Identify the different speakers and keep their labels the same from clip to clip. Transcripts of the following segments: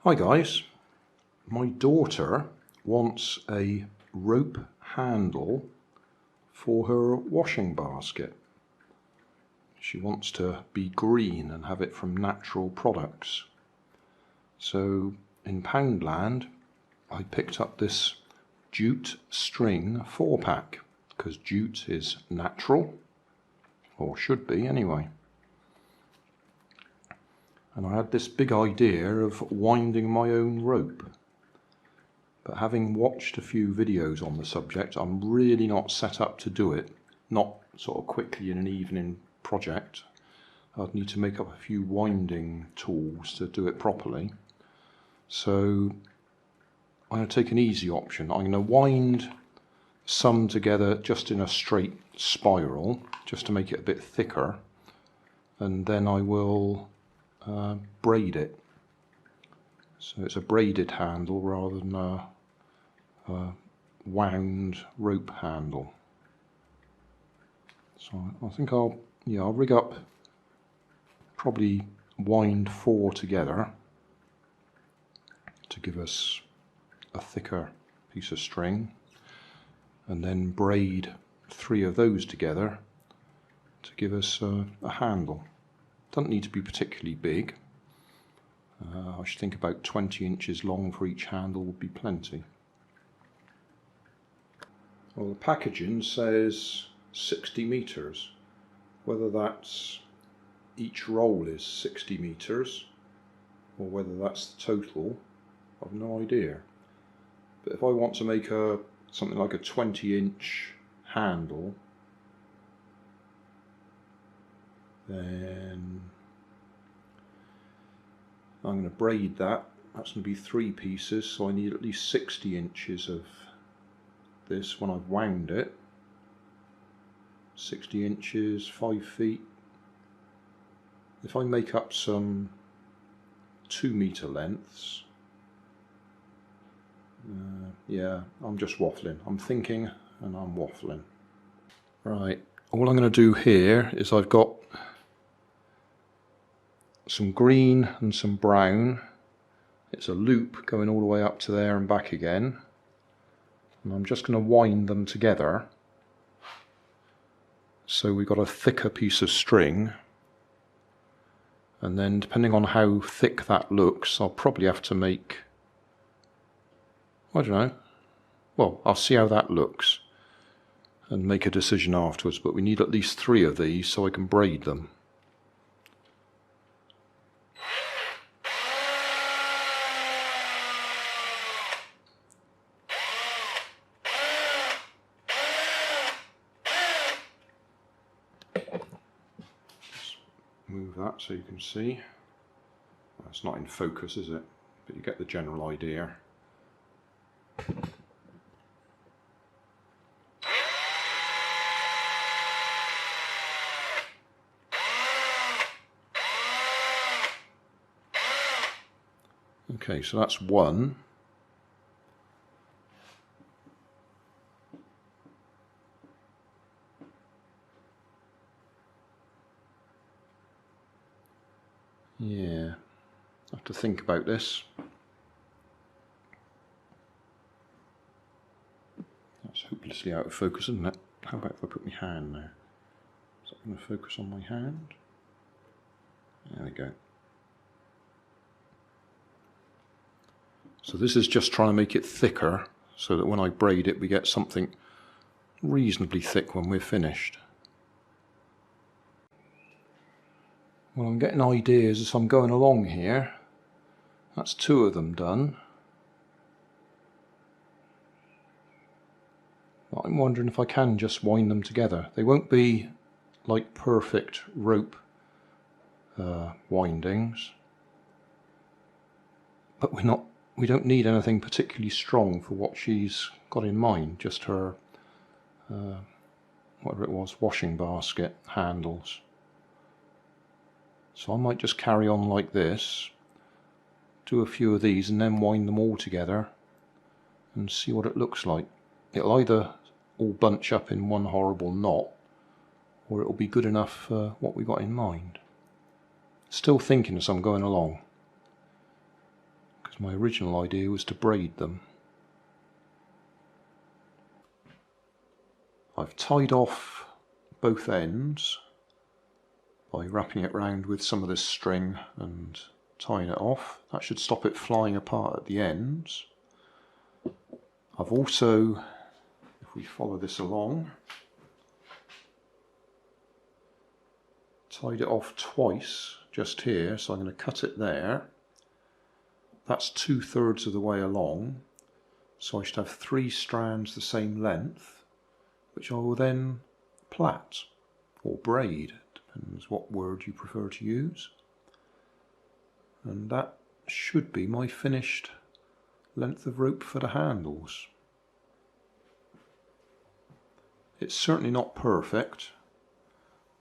Speaker 1: Hi guys, my daughter wants a rope handle for her washing basket. She wants to be green and have it from natural products. So in Poundland I picked up this jute string 4-pack because jute is natural, or should be anyway. And I had this big idea of winding my own rope. But having watched a few videos on the subject, I'm really not set up to do it. Not sort of quickly in an evening project. I'd need to make up a few winding tools to do it properly. So I'm going to take an easy option. I'm going to wind some together just in a straight spiral, just to make it a bit thicker. And then I will braid it. So it's a braided handle rather than a wound rope handle. So I think I'll rig up, probably wind 4 together to give us a thicker piece of string, and then braid 3 of those together to give us a handle. Doesn't need to be particularly big. I should think about 20 inches long for each handle would be plenty. Well, the packaging says 60 meters. Whether that's each roll is 60 meters or whether that's the total, I've no idea. But if I want to make something like a 20-inch handle, then I'm going to braid that. That's going to be 3 pieces, so I need at least 60 inches of this when I've wound it. 60 inches, 5 feet. If I make up some 2-meter lengths, yeah, I'm just waffling. I'm thinking and I'm waffling. Right, all I'm going to do here is I've got some green and some brown. It's a loop going all the way up to there and back again, and I'm just going to wind them together so we've got a thicker piece of string. And then depending on how thick that looks, I'll probably have to make, I don't know, well, I'll see how that looks and make a decision afterwards. But we need at least 3 of these so I can braid them. Move that so you can see. Well, it's not in focus, is it? But you get the general idea. Okay, so that's 1. Yeah, I have to think about this. That's hopelessly out of focus, isn't it? How about if I put my hand there? Is that going to focus on my hand? There we go. So this is just trying to make it thicker so that when I braid it we get something reasonably thick when we're finished. Well, I'm getting ideas as I'm going along here. That's 2 of them done. But I'm wondering if I can just wind them together. They won't be like perfect rope windings, but we don't need anything particularly strong for what she's got in mind. Just her whatever it was, washing basket handles. So I might just carry on like this, do a few of these and then wind them all together and see what it looks like. It'll either all bunch up in one horrible knot, or it'll be good enough for what we got in mind. Still thinking as I'm going along, because my original idea was to braid them. I've tied off both ends by wrapping it round with some of this string and tying it off. That should stop it flying apart at the ends. I've also, if we follow this along, tied it off twice just here, so I'm going to cut it there. That's 2/3 of the way along, so I should have 3 strands the same length, which I will then plait or braid, depends what word you prefer to use. And that should be my finished length of rope for the handles. It's certainly not perfect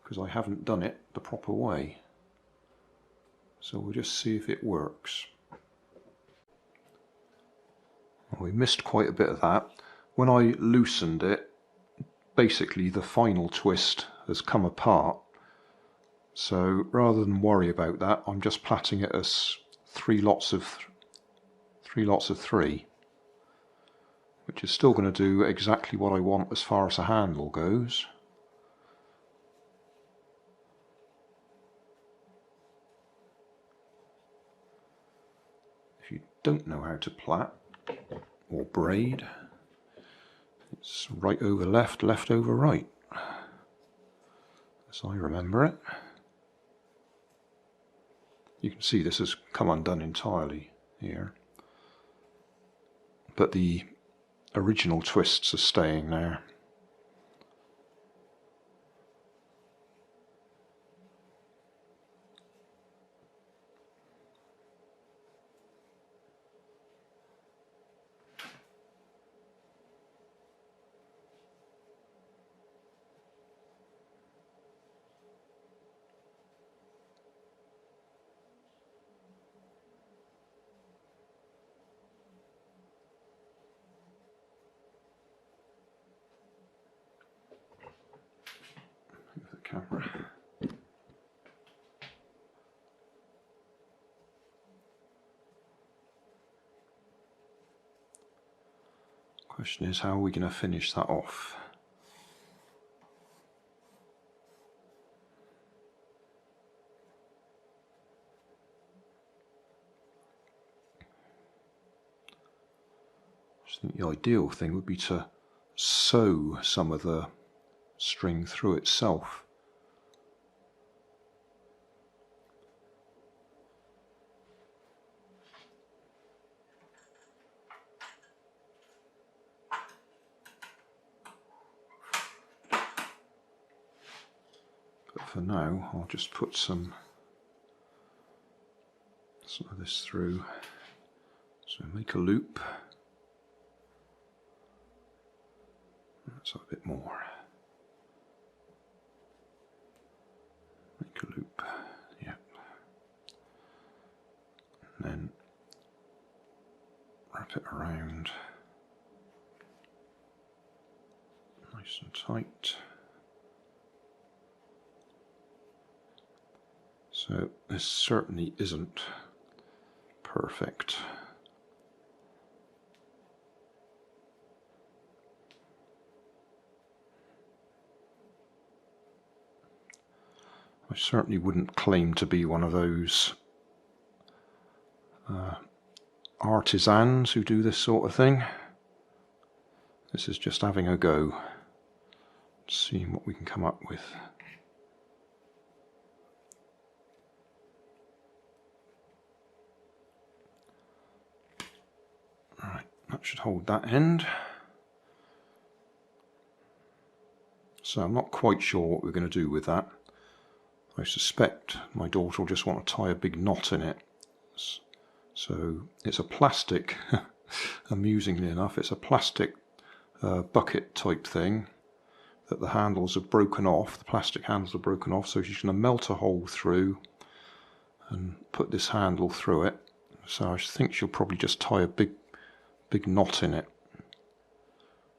Speaker 1: because I haven't done it the proper way, so we'll just see if it works. Well, we missed quite a bit of that. When I loosened it, basically the final twist has come apart, so rather than worry about that, I'm just plaiting it as three lots of 3, which is still going to do exactly what I want as far as the handle goes. If you don't know how to plait or braid, it's right over left, left over right, as I remember it. You can see this has come undone entirely here, but the original twists are staying there. Camera. Question is, how are we going to finish that off? I think the ideal thing would be to sew some of the string through itself. But for now, I'll just put some of this through. So make a loop. That's a bit more. Make a loop. Yep. And then wrap it around nice and tight. So this certainly isn't perfect. I certainly wouldn't claim to be one of those artisans who do this sort of thing. This is just having a go, seeing what we can come up with. Right, that should hold that end. So I'm not quite sure what we're going to do with that. I suspect my daughter will just want to tie a big knot in it. So it's a plastic, amusingly enough, it's a plastic bucket type thing that the handles are broken off, the plastic handles are broken off, so she's going to melt a hole through and put this handle through it. So I think she'll probably just tie a big knot in it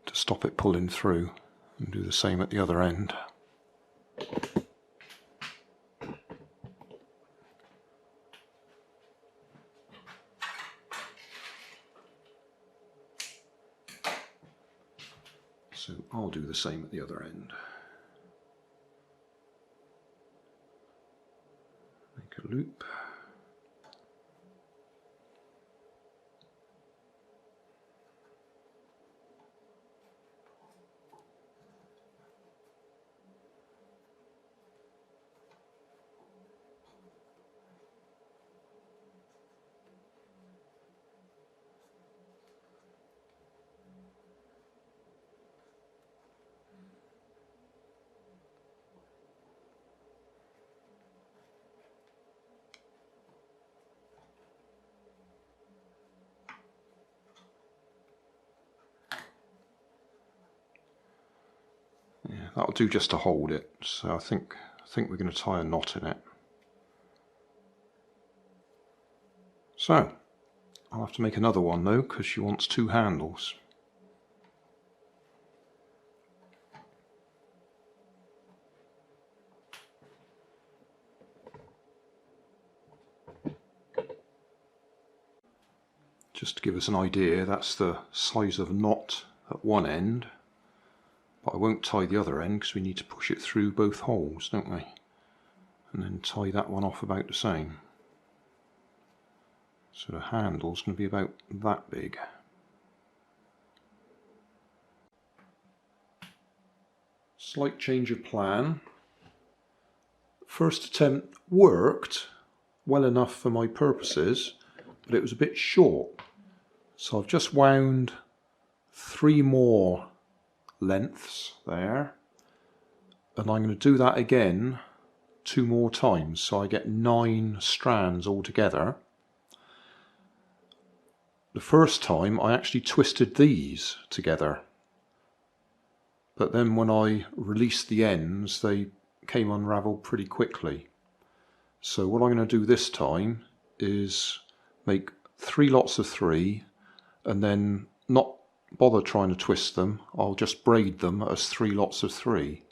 Speaker 1: to stop it pulling through, and do the same at the other end. So I'll do the same at the other end. Make a loop. Yeah, that'll do just to hold it. So I think we're going to tie a knot in it. So I'll have to make another one though, because she wants 2 handles. Just to give us an idea, that's the size of knot at one end. But I won't tie the other end because we need to push it through both holes, don't we? And then tie that one off about the same. So the handle's going to be about that big. Slight change of plan. First attempt worked well enough for my purposes, but it was a bit short. So I've just wound 3 more lengths there, and I'm going to do that again 2 more times, so I get 9 strands altogether. The first time I actually twisted these together, but then when I released the ends they came unravelled pretty quickly. So what I'm going to do this time is make 3 lots of 3 and then not bother trying to twist them. I'll just braid them as 3 lots of 3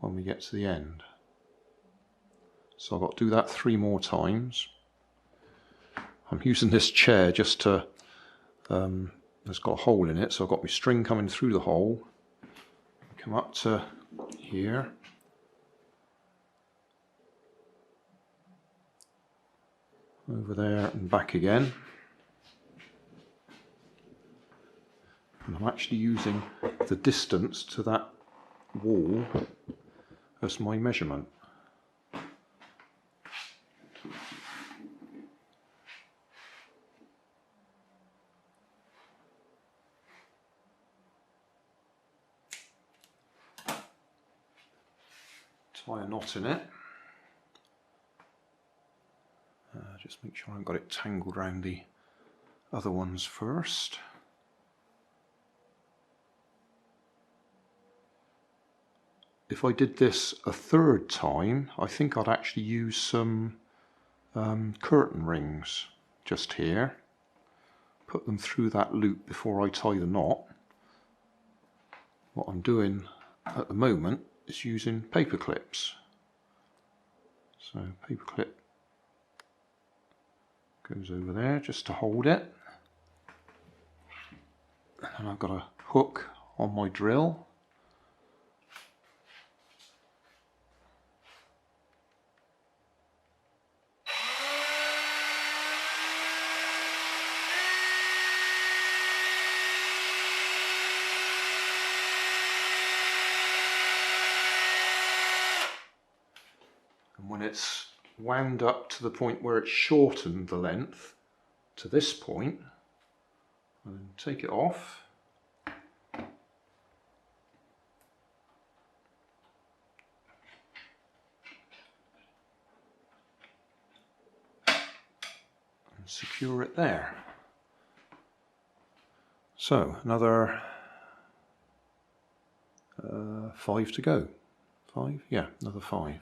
Speaker 1: when we get to the end. So I've got to do that 3 more times. I'm using this chair just to, it's got a hole in it, so I've got my string coming through the hole, come up to here, over there and back again. And I'm actually using the distance to that wall as my measurement. Tie a knot in it. Just make sure I haven't got it tangled around the other ones first. If I did this a 3rd time, I think I'd actually use some curtain rings just here. Put them through that loop before I tie the knot. What I'm doing at the moment is using paper clips. So paper clip goes over there just to hold it. And I've got a hook on my drill. When it's wound up to the point where it's shortened the length to this point, and then take it off, and secure it there. So another 5 to go. 5? Yeah, another 5.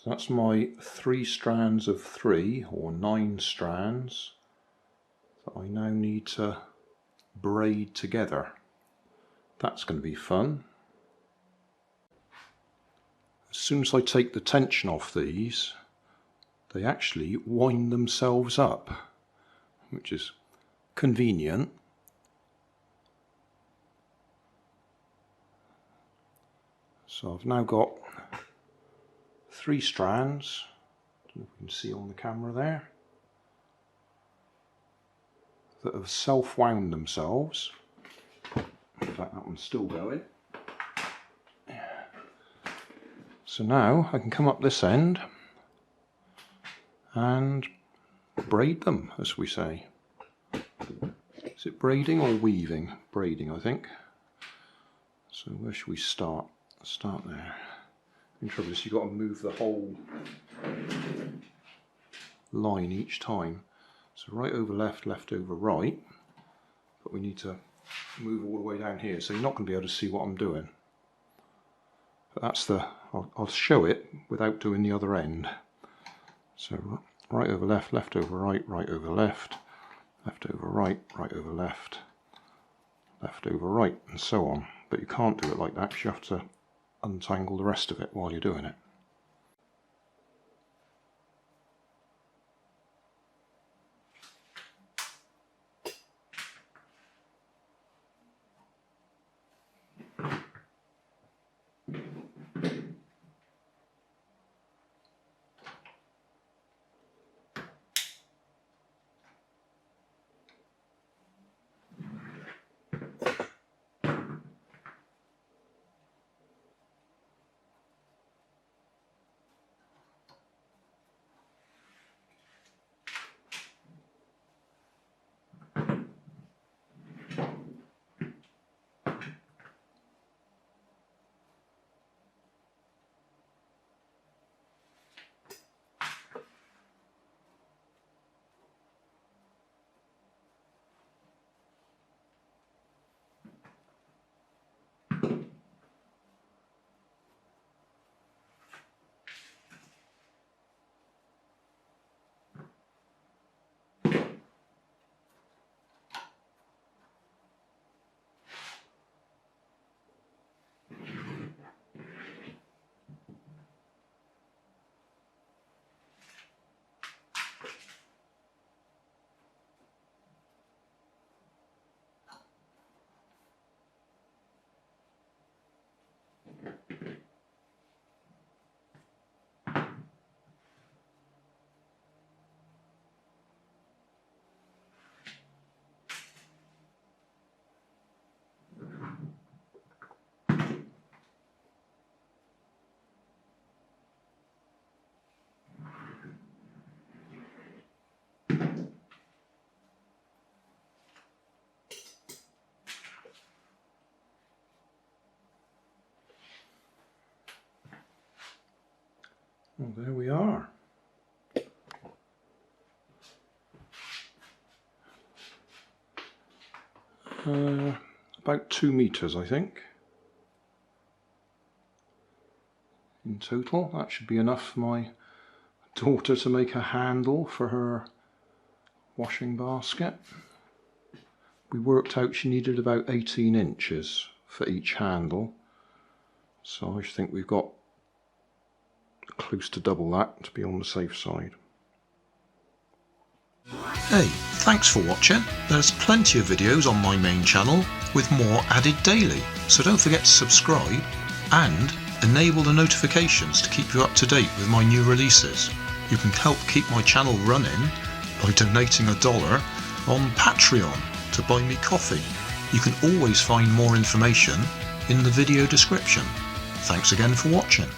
Speaker 1: That's my 3 strands of 3, or 9 strands, that I now need to braid together. That's going to be fun. As soon as I take the tension off these, they actually wind themselves up, which is convenient. So I've now got 3 strands, I don't know if you can see on the camera there, that have self-wound themselves. In fact, that one's still going. So now I can come up this end and braid them, as we say. Is it braiding or weaving? Braiding, I think. So where should we start? Start there. The trouble is you've got to move the whole line each time. So right over left, left over right. But we need to move all the way down here, so you're not going to be able to see what I'm doing. But that's the, I'll show it without doing the other end. So right over left, left over right, right over left, left over right, right over left, left over right, and so on. But you can't do it like that because you have to untangle the rest of it while you're doing it. Well, there we are. About 2 meters, I think, in total. That should be enough for my daughter to make a handle for her washing basket. We worked out she needed about 18 inches for each handle, so I think we've got close to double that to be on the safe side.
Speaker 2: Hey, thanks for watching. There's plenty of videos on my main channel with more added daily, so don't forget to subscribe and enable the notifications to keep you up to date with my new releases. You can help keep my channel running by donating $1 on Patreon to buy me coffee. You can always find more information in the video description. Thanks again for watching.